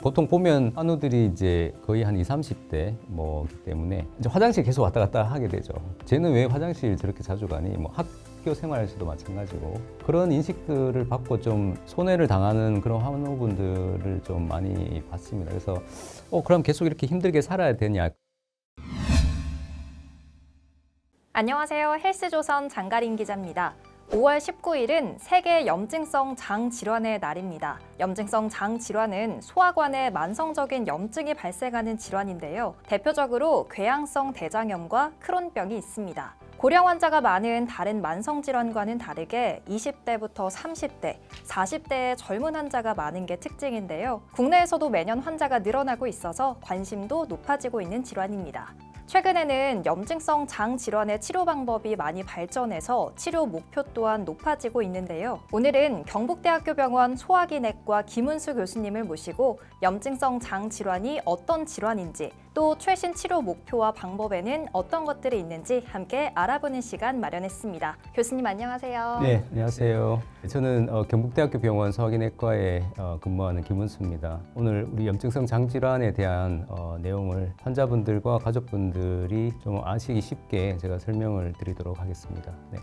보통 보면 한우들이 이제 거의 한 20, 30대 뭐기 때문에 이제 화장실 계속 왔다 갔다 하게 되죠. 쟤는 왜 화장실 저렇게 자주 가니? 뭐 학교 생활에서도 마찬가지고 그런 인식들을 받고 좀 손해를 당하는 그런 한우분들을 좀 많이 봤습니다. 그래서 그럼 계속 이렇게 힘들게 살아야 되냐? 안녕하세요. 헬스조선 장가린 기자입니다. 5월 19일은 세계 염증성 장 질환의 날입니다. 염증성 장 질환은 소화관에 만성적인 염증이 발생하는 질환인데요. 대표적으로 궤양성 대장염과 크론병이 있습니다. 고령 환자가 많은 다른 만성 질환과는 다르게 20대부터 30대, 40대의 젊은 환자가 많은 게 특징인데요. 국내에서도 매년 환자가 늘어나고 있어서 관심도 높아지고 있는 질환입니다. 최근에는 염증성 장 질환의 치료 방법이 많이 발전해서 치료 목표 또한 높아지고 있는데요. 오늘은 경북대학교 병원 소화기내과 김은수 교수님을 모시고 염증성 장 질환이 어떤 질환인지 또 최신 치료 목표와 방법에는 어떤 것들이 있는지 함께 알아보는 시간 마련했습니다. 교수님 안녕하세요. 네, 안녕하세요. 저는 경북대학교 병원 소화기내과에 근무하는 김은수입니다. 오늘 우리 염증성 장 질환에 대한 내용을 환자분들과 가족분들이 좀 아시기 쉽게 제가 설명을 드리도록 하겠습니다. 네.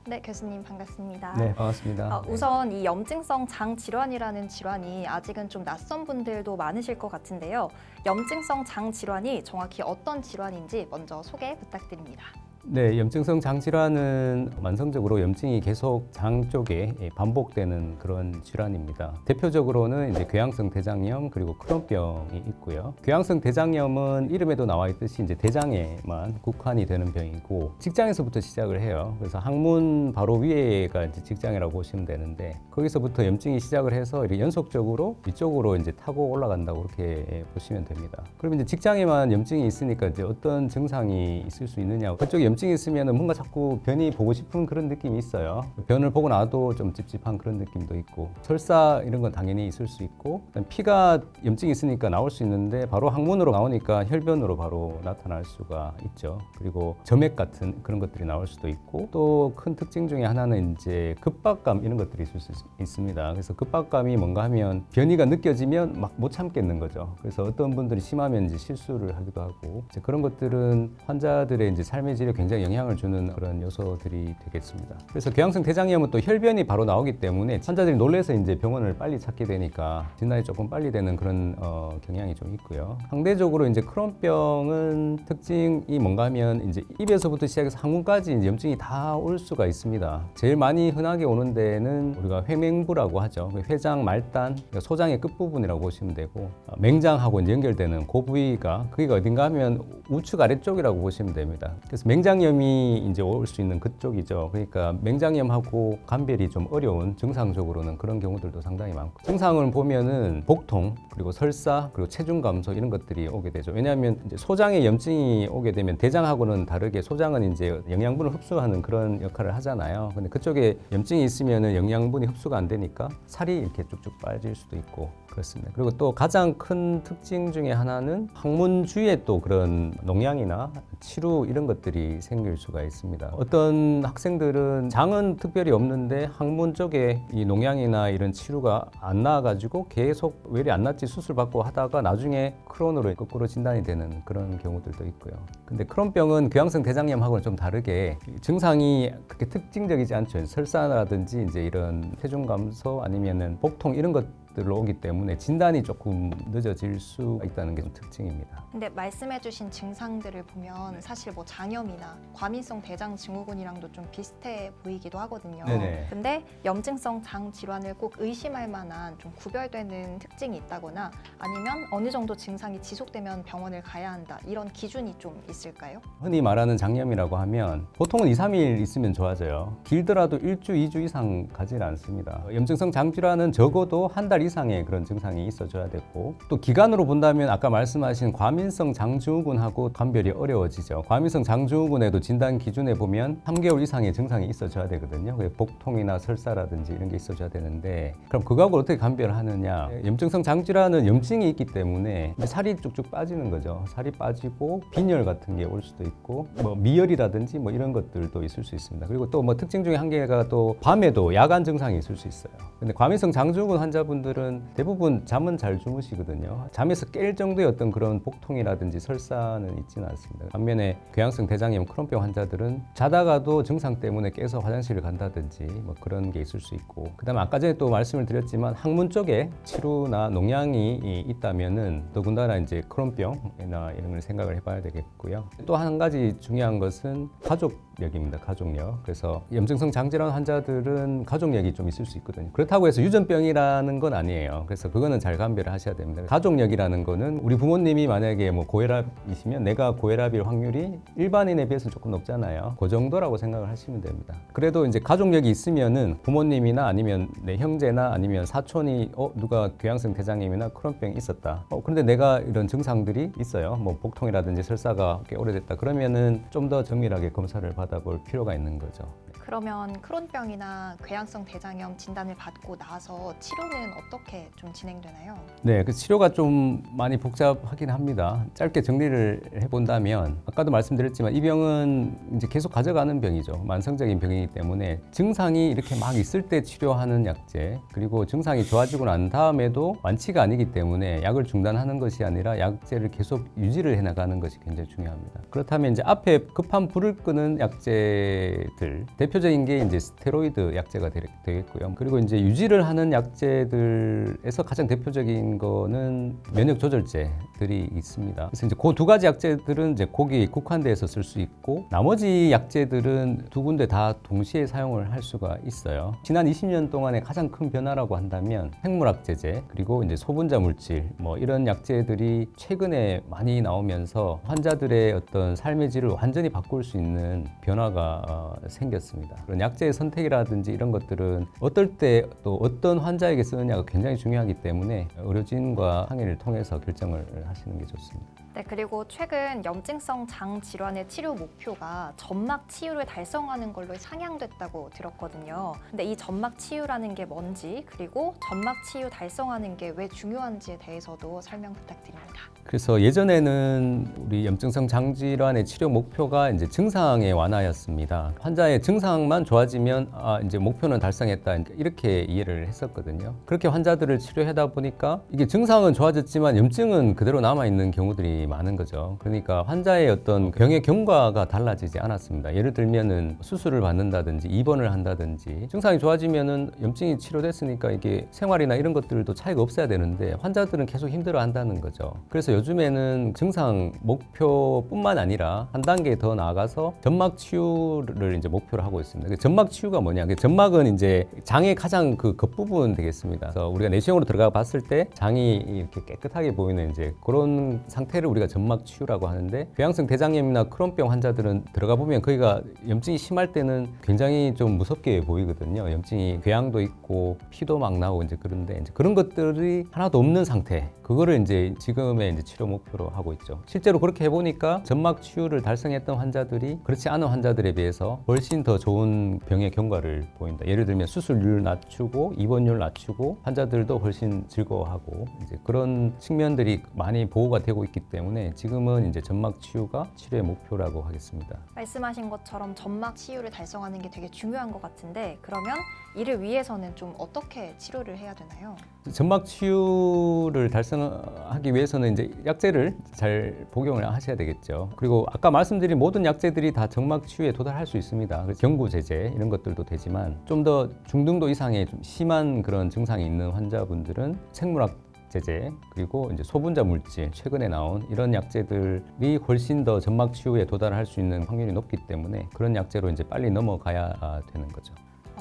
네, 교수님 반갑습니다. 네, 반갑습니다. 우선 이 염증성 장 질환이라는 질환이 아직은 좀 낯선 분들도 많으실 것 같은데요. 염증성 장 질환이 정확히 어떤 질환인지 먼저 소개 부탁드립니다. 네, 염증성 장 질환은 만성적으로 염증이 계속 장 쪽에 반복되는 그런 질환입니다. 대표적으로는 이제 궤양성 대장염 그리고 크론병이 있고요. 궤양성 대장염은 이름에도 나와 있듯이 이제 대장에만 국한이 되는 병이고 직장에서부터 시작을 해요. 그래서 항문 바로 위에가 이제 직장이라고 보시면 되는데 거기서부터 염증이 시작을 해서 이렇게 연속적으로 이쪽으로 이제 타고 올라간다고 그렇게 보시면 됩니다. 그러면 이제 직장에만 염증이 있으니까 이제 어떤 증상이 있을 수 있느냐? 그쪽 염증이 있으면 뭔가 자꾸 변이 보고 싶은 그런 느낌이 있어요. 변을 보고 나도 좀 찝찝한 그런 느낌도 있고 설사 이런 건 당연히 있을 수 있고 피가 염증이 있으니까 나올 수 있는데 바로 항문으로 나오니까 혈변으로 바로 나타날 수가 있죠. 그리고 점액 같은 그런 것들이 나올 수도 있고 또 큰 특징 중에 하나는 이제 급박감 이런 것들이 있을 수 있습니다. 그래서 급박감이 뭔가 하면 변이가 느껴지면 막 못 참겠는 거죠. 그래서 어떤 분들이 심하면 이제 실수를 하기도 하고 이제 그런 것들은 환자들의 이제 삶의 질에 굉장히 영향을 주는 그런 요소들이 되겠습니다. 그래서 궤양성 대장염은 또 혈변이 바로 나오기 때문에 환자들이 놀라서 이제 병원을 빨리 찾게 되니까 진단이 조금 빨리 되는 그런 경향이 좀 있고요. 상대적으로 이제 크론병은 특징이 뭔가 하면 이제 입에서부터 시작해서 항문까지 이제 염증이 다 올 수가 있습니다. 제일 많이 흔하게 오는 데는 우리가 회맹부라고 하죠. 회장 말단, 그러니까 소장의 끝부분이라고 보시면 되고 맹장하고 이제 연결되는 그 부위가 거기가 어딘가 하면 우측 아래쪽이라고 보시면 됩니다. 그래서 맹장염이 이제 올 수 있는 그쪽이죠. 그러니까 맹장염하고 감별이 좀 어려운 증상적으로는 그런 경우들도 상당히 많고 증상을 보면은 복통 그리고 설사 그리고 체중 감소 이런 것들이 오게 되죠. 왜냐하면 이제 소장에 염증이 오게 되면 대장하고는 다르게 소장은 이제 영양분을 흡수하는 그런 역할을 하잖아요. 근데 그쪽에 염증이 있으면은 영양분이 흡수가 안 되니까 살이 이렇게 쭉쭉 빠질 수도 있고 그렇습니다. 그리고 또 가장 큰 특징 중에 하나는 항문 주위에 또 그런 농양이나 치루 이런 것들이 생길 수가 있습니다. 어떤 학생들은 장은 특별히 없는데 항문 쪽에 이 농양이나 이런 치루가 안 나와가지고 계속 왜 이리 안 낫지 수술 받고 하다가 나중에 크론으로 거꾸로 진단이 되는 그런 경우들도 있고요. 근데 크론병은 궤양성 대장염하고는 좀 다르게 증상이 그렇게 특징적이지 않죠. 설사라든지 이제 이런 체중 감소 아니면은 복통 이런 것들로 오기 때문에 진단이 조금 늦어질 수 있다는 게 좀 특징입니다. 근데 말씀해주신 증상들을 보면 사실 뭐 장염이나 과민성 대장 증후군이랑도 좀 비슷해 보이기도 하거든요. 네네. 근데 염증성 장 질환을 꼭 의심할 만한 좀 구별되는 특징이 있다거나 아니면 어느 정도 증상이 지속되면 병원을 가야 한다 이런 기준이 좀 있을까요? 흔히 말하는 장염이라고 하면 보통은 2, 3일 있으면 좋아져요. 길더라도 1주, 2주 이상 가지는 않습니다. 염증성 장 질환은 적어도 한 달 이상의 그런 증상이 있어줘야 되고, 또 기간으로 본다면 아까 말씀하신 과민성 장증후군하고 감별이 어려워지죠. 과민성 장증후군에도 진단 기준에 보면 3개월 이상의 증상이 있어줘야 되거든요. 복통이나 설사라든지 이런 게 있어줘야 되는데, 그럼 그거하고 어떻게 감별하느냐? 염증성 장질환은 염증이 있기 때문에 살이 쭉쭉 빠지는 거죠. 살이 빠지고 빈혈 같은 게 올 수도 있고, 뭐 미열이라든지 뭐 이런 것들도 있을 수 있습니다. 그리고 또 뭐 특징 중에 한 개가 또 밤에도 야간 증상이 있을 수 있어요. 근데 과민성 장증후군 환자분들은 대부분 잠은 잘 주무시거든요. 잠에서 깰 정도의 어떤 그런 복통이라든지 설사는 있지는 않습니다. 반면에 궤양성 대장염 크론병 환자들은 자다가도 증상 때문에 깨서 화장실을 간다든지 뭐 그런 게 있을 수 있고, 그다음에 아까 전에 또 말씀을 드렸지만 항문 쪽에 치루나 농양이 있다면은 더군다나 이제 크론병이나 이런 걸 생각을 해봐야 되겠고요. 또 한 가지 중요한 것은 가족력입니다. 가족력. 그래서 염증성 장질환 환자들은 가족력이 좀 있을 수 있거든요. 그렇다고 해서 유전병이라는 건 아니에요. 그래서 그거는 잘 감별을 하셔야 됩니다. 가족력이라는 거는 우리 부모님이 만약에 뭐 고혈압이시면 내가 고혈압일 확률이 일반인에 비해서 조금 높잖아요. 그 정도라고 생각을 하시면 됩니다. 그래도 이제 가족력이 있으면은 부모님이나 아니면 내 형제나 아니면 사촌이 누가 궤양성 대장염이나 크론병이 있었다. 그런데 내가 이런 증상들이 있어요. 뭐 복통이라든지 설사가 꽤 오래됐다. 그러면은 좀 더 정밀하게 검사를 받아볼 필요가 있는 거죠. 그러면 크론병이나 궤양성 대장염 진단을 받고 나서 치료는 어떻게 좀 진행되나요? 네, 그 치료가 좀 많이 복잡하긴 합니다. 짧게 정리를 해본다면 아까도 말씀드렸지만 이 병은 이제 계속 가져가는 병이죠. 만성적인 병이기 때문에 증상이 이렇게 막 있을 때 치료하는 약제, 그리고 증상이 좋아지고 난 다음에도 완치가 아니기 때문에 약을 중단하는 것이 아니라 약제를 계속 유지를 해나가는 것이 굉장히 중요합니다. 그렇다면 이제 앞에 급한 불을 끄는 약제들, 대표적인 게 이제 스테로이드 약제가 되겠고요. 그리고 이제 유지를 하는 약제들에서 가장 대표적인 거는 면역 조절제들이 있습니다. 그래서 이제 그 두 가지 약제들은 이제 거기 국한돼서 쓸 수 있고, 나머지 약제들은 두 군데 다 동시에 사용을 할 수가 있어요. 지난 20년 동안의 가장 큰 변화라고 한다면 생물학 제제, 그리고 이제 소분자 물질, 뭐 이런 약제들이 최근에 많이 나오면서 환자들의 어떤 삶의 질을 완전히 바꿀 수 있는 변화가 생겼습니다. 그런 약제의 선택이라든지 이런 것들은 어떨 때 또 어떤 환자에게 쓰느냐가 굉장히 중요하기 때문에 의료진과 상의를 통해서 결정을 하시는 게 좋습니다. 네, 그리고 최근 염증성 장 질환의 치료 목표가 점막 치유를 달성하는 걸로 상향됐다고 들었거든요. 근데 이 점막 치유라는 게 뭔지, 그리고 점막 치유 달성하는 게 왜 중요한지에 대해서도 설명 부탁드립니다. 그래서 예전에는 우리 염증성 장질환의 치료 목표가 이제 증상의 완화였습니다. 환자의 증상만 좋아지면 이제 목표는 달성했다, 이렇게 이해를 했었거든요. 그렇게 환자들을 치료하다 보니까 이게 증상은 좋아졌지만 염증은 그대로 남아 있는 경우들이 많은 거죠. 그러니까 환자의 어떤 병의 경과가 달라지지 않았습니다. 예를 들면은 수술을 받는다든지 입원을 한다든지 증상이 좋아지면은 염증이 치료됐으니까 이게 생활이나 이런 것들도 차이가 없어야 되는데 환자들은 계속 힘들어 한다는 거죠. 그래서 요즘에는 증상 목표뿐만 아니라 한 단계 더 나아가서 점막 치유를 이제 목표로 하고 있습니다. 점막 치유가 뭐냐? 점막은 이제 장의 가장 그 겉부분 되겠습니다. 그래서 우리가 내시경으로 들어가 봤을 때 장이 이렇게 깨끗하게 보이는 이제 그런 상태를 우리가 점막 치유라고 하는데, 궤양성 대장염이나 크론병 환자들은 들어가 보면 거기가 염증이 심할 때는 굉장히 좀 무섭게 보이거든요. 염증이 궤양도 있고 피도 막 나오고 이제 그런데 이제 그런 것들이 하나도 없는 상태, 그거를 이제 지금의 이제 치료 목표로 하고 있죠. 실제로 그렇게 해보니까 점막 치유를 달성했던 환자들이 그렇지 않은 환자들에 비해서 훨씬 더 좋은 병의 경과를 보인다. 예를 들면 수술률 낮추고 입원율 낮추고 환자들도 훨씬 즐거워하고 이제 그런 측면들이 많이 보호가 되고 있기 때문에 지금은 이제 점막 치유가 치료의 목표라고 하겠습니다. 말씀하신 것처럼 점막 치유를 달성하는 게 되게 중요한 것 같은데, 그러면 이를 위해서는 좀 어떻게 치료를 해야 되나요? 점막 치유를 달성하기 위해서는 이제 약제를 잘 복용을 하셔야 되겠죠. 그리고 아까 말씀드린 모든 약제들이 다 점막 치유에 도달할 수 있습니다. 그래서 경구 제제 이런 것들도 되지만 좀 더 중등도 이상의 좀 심한 그런 증상이 있는 환자분들은 생물학 제제, 그리고 이제 소분자 물질, 최근에 나온 이런 약제들이 훨씬 더 점막 치유에 도달할 수 있는 확률이 높기 때문에 그런 약제로 이제 빨리 넘어가야 되는 거죠.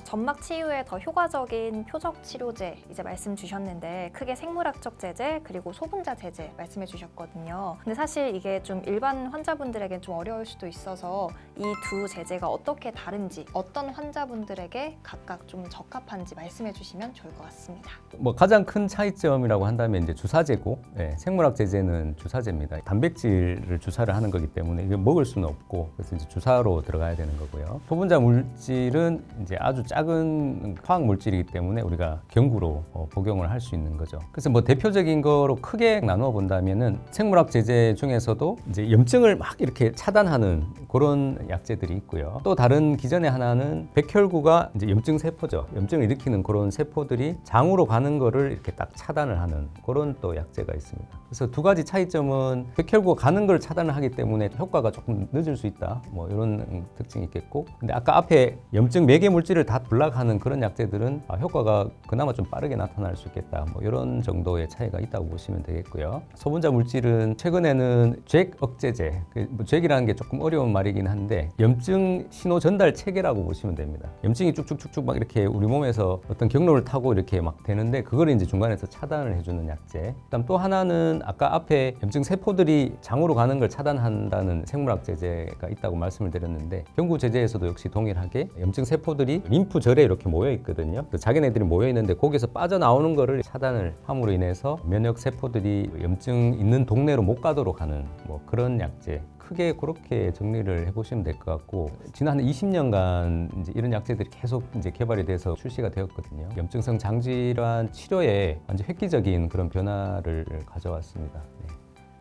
점막 치유에 더 효과적인 표적 치료제 이제 말씀 주셨는데 크게 생물학적 제제 그리고 소분자 제제 말씀해 주셨거든요. 근데 사실 이게 좀 일반 환자분들에겐 좀 어려울 수도 있어서 이 두 제제가 어떻게 다른지 어떤 환자분들에게 각각 좀 적합한지 말씀해 주시면 좋을 것 같습니다. 뭐 가장 큰 차이점이라고 한다면 이제 주사제고, 생물학 제제는 주사제입니다. 단백질을 주사를 하는 거기 때문에 이게 먹을 수는 없고 그래서 이제 주사로 들어가야 되는 거고요. 소분자 물질은 이제 아주 작은 화학 물질이기 때문에 우리가 경구로 복용을 할 수 있는 거죠. 그래서 뭐 대표적인 거로 크게 나누어 본다면은 생물학 제제 중에서도 이제 염증을 막 이렇게 차단하는 그런 약제들이 있고요. 또 다른 기전의 하나는 백혈구가 이제 염증 세포죠. 염증을 일으키는 그런 세포들이 장으로 가는 거를 이렇게 딱 차단을 하는 그런 또 약제가 있습니다. 그래서 두 가지 차이점은 백혈구가 가는 걸 차단을 하기 때문에 효과가 조금 늦을 수 있다. 뭐 이런 특징이 있겠고, 근데 아까 앞에 염증 매개 물질을 다 불락하는 그런 약제들은 효과가 그나마 좀 빠르게 나타날 수 있겠다. 뭐 이런 정도의 차이가 있다고 보시면 되겠고요. 소분자 물질은 최근에는 잭 억제제, 잭이라는 게 조금 어려운 말이긴 한데 염증 신호 전달 체계라고 보시면 됩니다. 염증이 쭉쭉쭉쭉 막 이렇게 우리 몸에서 어떤 경로를 타고 이렇게 막 되는데 그걸 이제 중간에서 차단을 해주는 약제. 그다음 또 하나는 아까 앞에 염증 세포들이 장으로 가는 걸 차단한다는 생물학 제제가 있다고 말씀을 드렸는데 경구 제제에서도 역시 동일하게 염증 세포들이 림프절에 이렇게 모여 있거든요. 자기네들이 모여 있는데 거기서 빠져나오는 거를 차단을 함으로 인해서 면역 세포들이 염증 있는 동네로 못 가도록 하는 뭐 그런 약제. 크게 그렇게 정리를 해보시면 될 것 같고, 지난 20년간 이제 이런 약제들이 계속 이제 개발이 돼서 출시가 되었거든요. 염증성 장질환 치료에 완전 획기적인 그런 변화를 가져왔습니다. 네.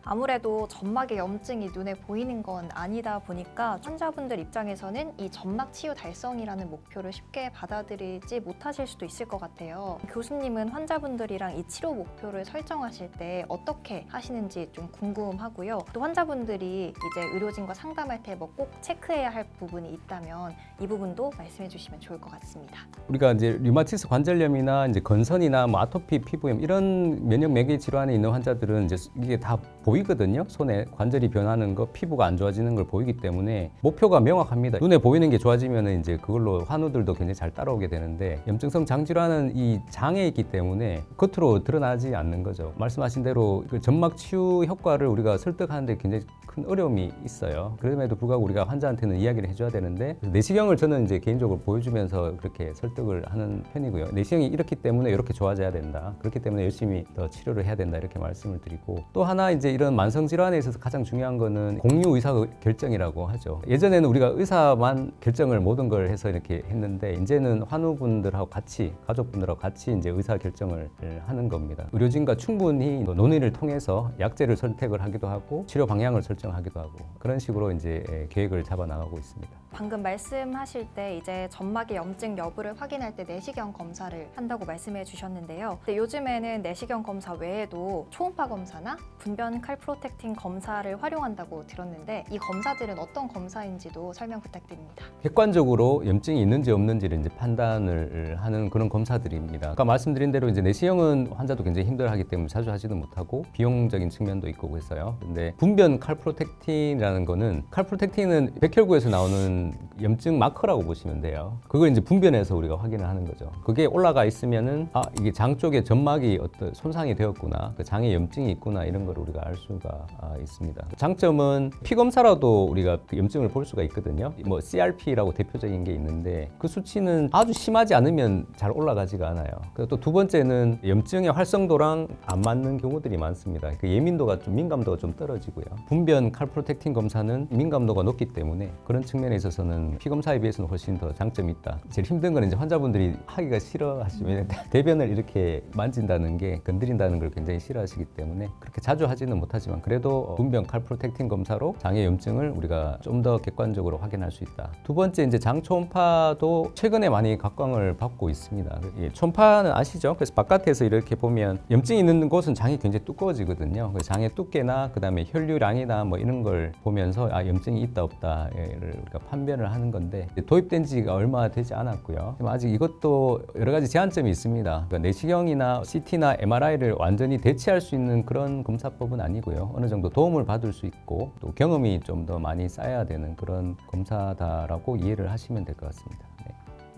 아무래도 점막의 염증이 눈에 보이는 건 아니다 보니까 환자분들 입장에서는 이 점막 치유 달성이라는 목표를 쉽게 받아들이지 못하실 수도 있을 것 같아요. 교수님은 환자분들이랑 이 치료 목표를 설정하실 때 어떻게 하시는지 좀 궁금하고요. 또 환자분들이 이제 의료진과 상담할 때 뭐 꼭 체크해야 할 부분이 있다면 이 부분도 말씀해 주시면 좋을 것 같습니다. 우리가 이제 류마티스 관절염이나 이제 건선이나 뭐 아토피 피부염 이런 면역 매개 질환에 있는 환자들은 이제 이게 다 보이거든요. 손에 관절이 변하는 거, 피부가 안 좋아지는 걸 보이기 때문에 목표가 명확합니다. 눈에 보이는 게 좋아지면 이제 그걸로 환우들도 굉장히 잘 따라오게 되는데 염증성 장질환은 이 장에 있기 때문에 겉으로 드러나지 않는 거죠. 말씀하신 대로 그 점막 치유 효과를 우리가 설득하는데 굉장히 큰 어려움이 있어요. 그럼에도 불구하고 우리가 환자한테는 이야기를 해줘야 되는데 내시경을 저는 이제 개인적으로 보여주면서 그렇게 설득을 하는 편이고요. 내시경이 이렇기 때문에 이렇게 좋아져야 된다. 그렇기 때문에 열심히 더 치료를 해야 된다. 이렇게 말씀을 드리고, 또 하나 이제 이런 만성 질환에 있어서 가장 중요한 거는 공유 의사 결정이라고 하죠. 예전에는 우리가 의사만 결정을 모든 걸 해서 이렇게 했는데 이제는 환우분들하고 같이 가족분들하고 같이 이제 의사 결정을 하는 겁니다. 의료진과 충분히 논의를 통해서 약제를 선택을 하기도 하고 치료 방향을 설정하기도 하고 그런 식으로 이제 계획을 잡아 나가고 있습니다. 방금 말씀하실 때 이제 점막의 염증 여부를 확인할 때 내시경 검사를 한다고 말씀해 주셨는데요. 근데 요즘에는 내시경 검사 외에도 초음파 검사나 분변 칼프로텍틴 검사를 활용한다고 들었는데 이 검사들은 어떤 검사인지도 설명 부탁드립니다. 객관적으로 염증이 있는지 없는지를 이제 판단을 하는 그런 검사들입니다. 아까 말씀드린 대로 이제 내시경은 환자도 굉장히 힘들어하기 때문에 자주 하지도 못하고 비용적인 측면도 있고 그래서요. 근데 분변 칼프로텍틴이라는 거는 칼프로텍틴은 백혈구에서 나오는 염증 마커라고 보시면 돼요. 그걸 이제 분변에서 우리가 확인을 하는 거죠. 그게 올라가 있으면은 이게 장 쪽에 점막이 어떤 손상이 되었구나, 그 장에 염증이 있구나 이런 걸 우리가 알 수가 있습니다. 장점은 피 검사라도 우리가 그 염증을 볼 수가 있거든요. 뭐 CRP라고 대표적인 게 있는데 그 수치는 아주 심하지 않으면 잘 올라가지가 않아요. 그리고 또 두 번째는 염증의 활성도랑 안 맞는 경우들이 많습니다. 그 예민도가 좀 민감도가 좀 떨어지고요. 분변 칼프로텍틴 검사는 민감도가 높기 때문에 그런 측면에 있어서는 피 검사에 비해서는 훨씬 더 장점이 있다. 제일 힘든 건 이제 환자분들이 하기가 싫어하시면 대변을 이렇게 만진다는 게 건드린다는 걸 굉장히 싫어하시기 때문에 그렇게 자주 하지는 못하지만 그래도 분변 칼프로텍틴 검사로 장의 염증을 우리가 좀 더 객관적으로 확인할 수 있다. 두 번째 이제 장 초음파도 최근에 많이 각광을 받고 있습니다. 초음파는 아시죠? 그래서 바깥에서 이렇게 보면 염증이 있는 곳은 장이 굉장히 두꺼워지거든요. 장의 두께나 그다음에 혈류량이나 뭐 이런 걸 보면서 염증이 있다 없다를 우리가 판별을 하는 건데 도입된 지가 얼마 되지 않았고요. 아직 이것도 여러 가지 제한점이 있습니다. 그러니까 내시경이나 CT나 MRI를 완전히 대체할 수 있는 그런 검사법은 아니고요. 어느 정도 도움을 받을 수 있고 또 경험이 좀 더 많이 쌓여야 되는 그런 검사다라고 이해를 하시면 될 것 같습니다. 네.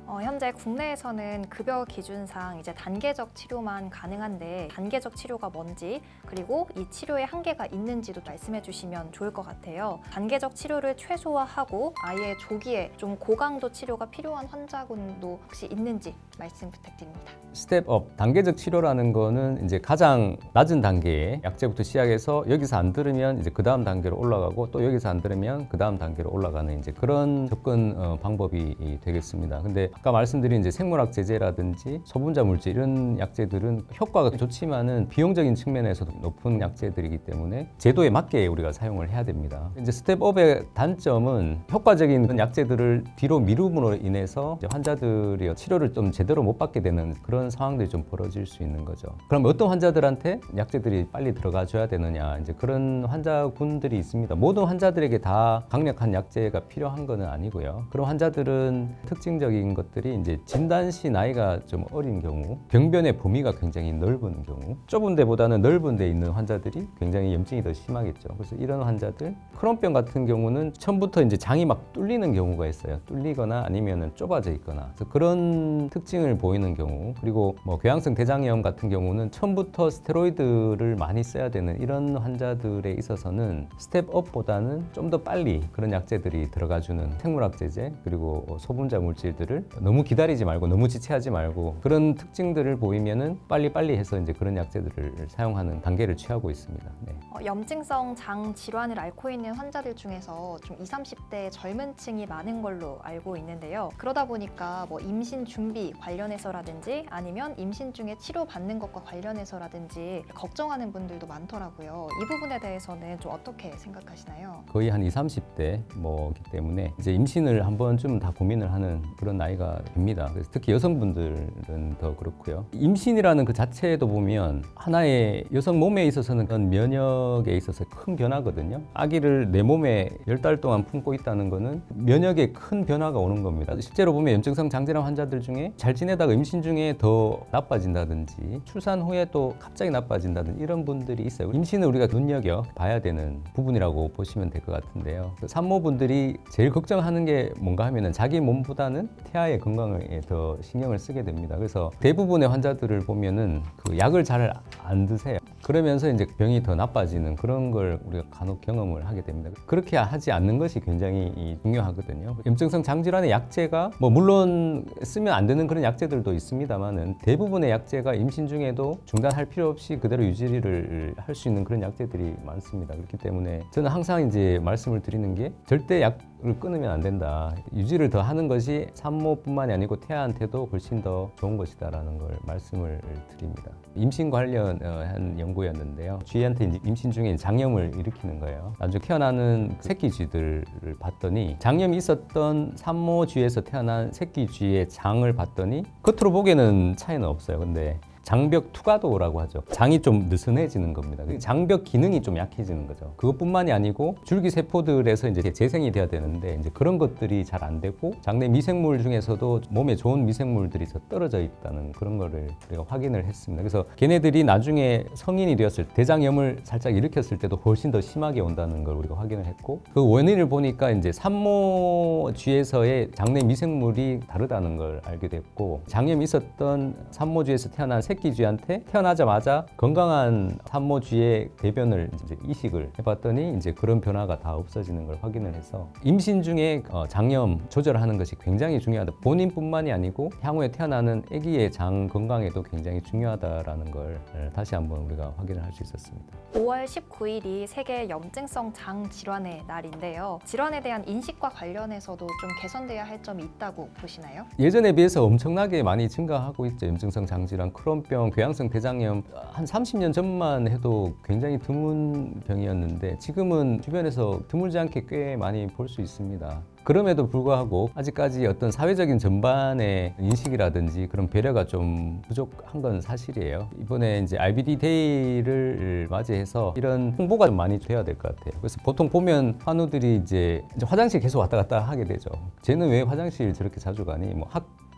현재 국내에서는 급여 기준상 이제 단계적 치료만 가능한데 단계적 치료가 뭔지 그리고 이 치료의 한계가 있는지도 말씀해 주시면 좋을 것 같아요. 단계적 치료를 최소화하고 아예 조기에 좀 고강도 치료가 필요한 환자군도 혹시 있는지 말씀 부탁드립니다. 스텝업, 단계적 치료라는 거는 이제 가장 낮은 단계의 약제부터 시작해서 여기서 안 들으면 이제 그 다음 단계로 올라가고 또 여기서 안 들으면 그 다음 단계로 올라가는 이제 그런 접근 방법이 되겠습니다. 근데 아까 말씀드린 이제 생물학 제제라든지 소분자 물질 이런 약제들은 효과가 좋지만은 비용적인 측면에서도 높은 약제들이기 때문에 제도에 맞게 우리가 사용을 해야 됩니다. 이제 스텝업의 단점은 효과적인 그런 약제들을 뒤로 미룸으로 인해서 이제 환자들이 치료를 좀 제대로 못 받게 되는 그런 상황들이 좀 벌어질 수 있는 거죠. 그럼 어떤 환자들한테 약제들이 빨리 들어가 줘야 되느냐, 이제 그런 환자군들이 있습니다. 모든 환자들에게 다 강력한 약제가 필요한 것은 아니고요. 그런 환자들은 특징적인 것들이 이제 진단 시 나이가 좀 어린 경우, 병변의 범위가 굉장히 넓은 경우, 좁은 데보다는 넓은 데 있는 환자들이 굉장히 염증이 더 심하겠죠. 그래서 이런 환자들, 크론병 같은 경우는 처음부터 이제 장이 막 뚫리는 경우가 있어요. 뚫리거나 아니면은 좁아져 있거나. 그래서 그런 특징을 보이는 경우, 그리고 뭐 궤양성 대장염 같은 경우는 처음부터 스테로이드를 많이 써야 되는 이런 환자들에 있어서는 스텝업보다는 좀 더 빨리 그런 약제들이 들어가주는 생물학 제제 그리고 소분자 물질들을 너무 기다리지 말고 너무 지체하지 말고 그런 특징들을 보이면은 빨리 해서 이제 그런 약제들을 사용하는 단계를 취하고 있습니다. 네. 염증성 장 질환을 앓고 있는 환자들 중에서 좀 20, 30대 젊은 층이 많은 걸로 알고 있는데요. 그러다 보니까 뭐 임신 준비 관련해서라든지 아니면 임신 중에 치료받는 것과 관련해서라든지 걱정하는 분들도 많더라고요. 이 부분에 대해서는 좀 어떻게 생각하시나요? 거의 한 20, 30대 뭐기 때문에 이제 임신을 한 번쯤 다 고민을 하는 그런 나이가 됩니다. 그래서 특히 여성분들은 더 그렇고요. 임신이라는 그 자체에도 보면 하나의 여성 몸에 있어서는 그런 면역에 있어서 큰 변화거든요. 아기를 내 몸에 10달 동안 품고 있다는 거는 면역에 큰 변화가 오는 겁니다. 실제로 보면 염증성 장질환 환자들 중에 잘 지내다가 임신 중에 더 나빠진다든지 출산 후에 또 갑자기 나빠진다든지 이런 분들이 있어요. 임신을 우리가 눈여겨 봐야 되는 부분이라고 보시면 될 것 같은데요. 산모분들이 제일 걱정하는 게 뭔가 하면은 자기 몸보다는 태아의 건강에 더 신경을 쓰게 됩니다. 그래서 대부분의 환자들을 보면은 그 약을 잘 안 드세요. 그러면서 이제 병이 더 나빠지는 그런 걸 우리가 간혹 경험을 하게 됩니다. 그렇게 하지 않는 것이 굉장히 중요하거든요. 염증성 장질환의 약제가 뭐 물론 쓰면 안 되는 그런 약제들도 있습니다만은 대부분의 약제가 임신 중에도 중단할 필요 없이 그대로 유지를 할 수 있는 그런 약제들이 많습니다. 그렇기 때문에 저는 항상 이제 말씀을 드리는 게 절대 약을 끊으면 안 된다. 유지를 더 하는 것이 산모뿐만이 아니고 태아한테도 훨씬 더 좋은 것이다라는 걸 말씀을 드립니다. 임신 관련한 연구였는데요. 쥐한테 이제 임신 중에 장염을 일으키는 거예요. 나중에 태어나는 새끼 쥐들을 봤더니 장염이 있었던 산모 쥐에서 태어난 새끼 쥐의 장을 봤더니 겉으로 보기에는 차이는 없어요. 근데 장벽 투과도라고 하죠. 장이 좀 느슨해지는 겁니다. 장벽 기능이 좀 약해지는 거죠. 그것뿐만이 아니고 줄기세포들에서 이제 재생이 돼야 되는데 이제 그런 것들이 잘 안 되고 장내 미생물 중에서도 몸에 좋은 미생물들이 더 떨어져 있다는 그런 거를 우리가 확인을 했습니다. 그래서 걔네들이 나중에 성인이 되었을 때 대장염을 살짝 일으켰을 때도 훨씬 더 심하게 온다는 걸 우리가 확인을 했고 그 원인을 보니까 이제 산모 쥐에서의 장내 미생물이 다르다는 걸 알게 됐고 장염이 있었던 산모 쥐에서 태어난 새끼 쥐한테 태어나자마자 건강한 산모 쥐의 대변을 이제 이식을 해봤더니 이제 그런 변화가 다 없어지는 걸 확인을 해서 임신 중에 장염 조절하는 것이 굉장히 중요하다. 본인뿐만이 아니고 향후에 태어나는 아기의 장 건강에도 굉장히 중요하다라는 걸 다시 한번 우리가 확인을 할 수 있었습니다. 5월 19일이 세계 염증성 장 질환의 날인데요. 질환에 대한 인식과 관련해서도 좀 개선돼야 할 점이 있다고 보시나요? 예전에 비해서 엄청나게 많이 증가하고 있죠. 염증성 장질환, 크론병, 궤양성 대장염 한 30년 전만 해도 굉장히 드문 병이었는데 지금은 주변에서 드물지 않게 꽤 많이 볼 수 있습니다. 그럼에도 불구하고 아직까지 어떤 사회적인 전반의 인식이라든지 그런 배려가 좀 부족한 건 사실이에요. 이번에 이제 RBD 데이를 맞이해서 이런 홍보가 좀 많이 돼야 될 것 같아요. 그래서 보통 보면 환우들이 이제 화장실 계속 왔다 갔다 하게 되죠. 쟤는 왜 화장실 저렇게 자주 가니? 뭐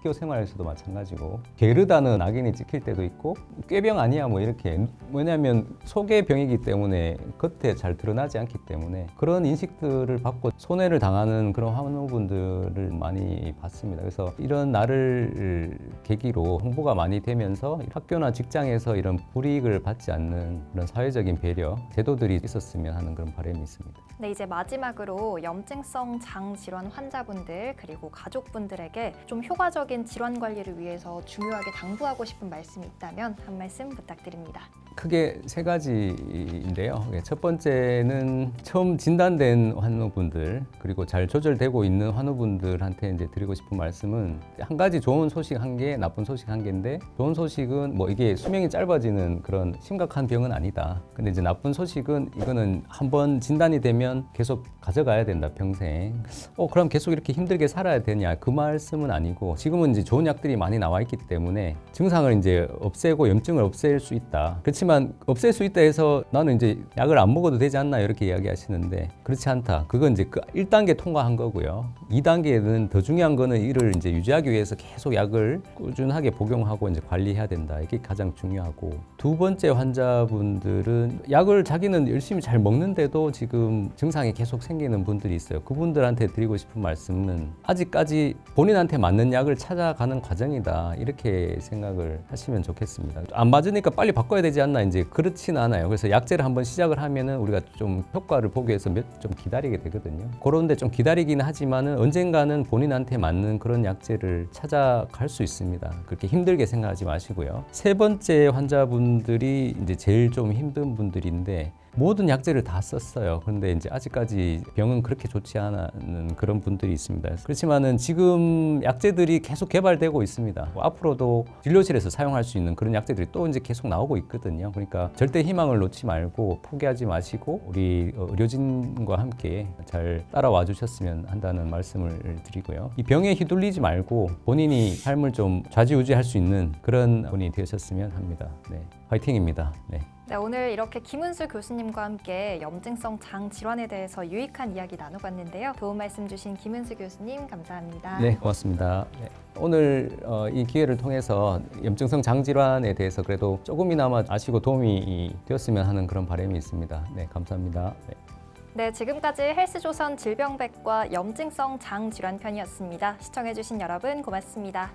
학교 생활에서도 마찬가지고 게르다는 악인이 찍힐 때도 있고 꾀병 아니야 뭐 이렇게 왜냐하면 속의 병이기 때문에 겉에 잘 드러나지 않기 때문에 그런 인식들을 받고 손해를 당하는 그런 환우분들을 많이 봤습니다. 그래서 이런 날을 계기로 홍보가 많이 되면서 학교나 직장에서 이런 불이익을 받지 않는 그런 사회적인 배려 제도들이 있었으면 하는 그런 바람이 있습니다. 네, 이제 마지막으로 염증성 장 질환 환자분들 그리고 가족분들에게 좀 효과적인 질환 관리를 위해서 중요하게 당부하고 싶은 말씀이 있다면 한 말씀 부탁드립니다. 크게 세 가지인데요. 첫 번째는 처음 진단된 환우분들 그리고 잘 조절되고 있는 환우분들한테 이제 드리고 싶은 말씀은 한 가지 좋은 소식 한 개, 나쁜 소식 한 개인데 좋은 소식은 뭐 이게 수명이 짧아지는 그런 심각한 병은 아니다. 근데 이제 나쁜 소식은 이거는 한번 진단이 되면 계속 가져가야 된다 평생. 그럼 계속 이렇게 힘들게 살아야 되냐? 그 말씀은 아니고 지금은 이제 좋은 약들이 많이 나와 있기 때문에 증상을 이제 없애고 염증을 없앨 수 있다. 그렇지만 없앨 수 있다 해서 나는 이제 약을 안 먹어도 되지 않나 이렇게 이야기하시는데 그렇지 않다. 그건 이제 그 1단계 통과한 거고요. 2단계는 더 중요한 거는 이를 이제 유지하기 위해서 계속 약을 꾸준하게 복용하고 이제 관리해야 된다. 이게 가장 중요하고 두 번째 환자분들은 약을 자기는 열심히 잘 먹는데도 지금 증상이 계속 생기는 분들이 있어요. 그분들한테 드리고 싶은 말씀은 아직까지 본인한테 맞는 약을 찾아가는 과정이다. 이렇게 생각을 하시면 좋겠습니다. 안 맞으니까 빨리 바꿔야 되지 않나 이제 그렇지는 않아요. 그래서 약제를 한번 시작을 하면은 우리가 좀 효과를 보기 위해서 좀 기다리게 되거든요. 그런데 좀 기다리기는 하지만은 언젠가는 본인한테 맞는 그런 약제를 찾아갈 수 있습니다. 그렇게 힘들게 생각하지 마시고요. 세 번째 환자분들이 이제 제일 좀 힘든 분들인데 모든 약제를 다 썼어요. 그런데 이제 아직까지 병은 그렇게 좋지 않은 그런 분들이 있습니다. 그렇지만은 지금 약제들이 계속 개발되고 있습니다. 앞으로도 진료실에서 사용할 수 있는 그런 약제들이 또 이제 계속 나오고 있거든요. 그러니까 절대 희망을 놓지 말고 포기하지 마시고 우리 의료진과 함께 잘 따라와 주셨으면 한다는 말씀을 드리고요. 이 병에 휘둘리지 말고 본인이 삶을 좀 좌지우지할 수 있는 그런 분이 되셨으면 합니다. 네, 화이팅입니다. 네. 네, 오늘 이렇게 김은수 교수님과 함께 염증성 장 질환에 대해서 유익한 이야기 나눠봤는데요. 좋은 말씀 주신 김은수 교수님 감사합니다. 네, 고맙습니다. 네. 오늘 이 기회를 통해서 염증성 장 질환에 대해서 그래도 조금이나마 아시고 도움이 되었으면 하는 그런 바람이 있습니다. 네, 감사합니다. 네. 네, 지금까지 헬스조선 질병백과 염증성 장 질환 편이었습니다. 시청해주신 여러분 고맙습니다.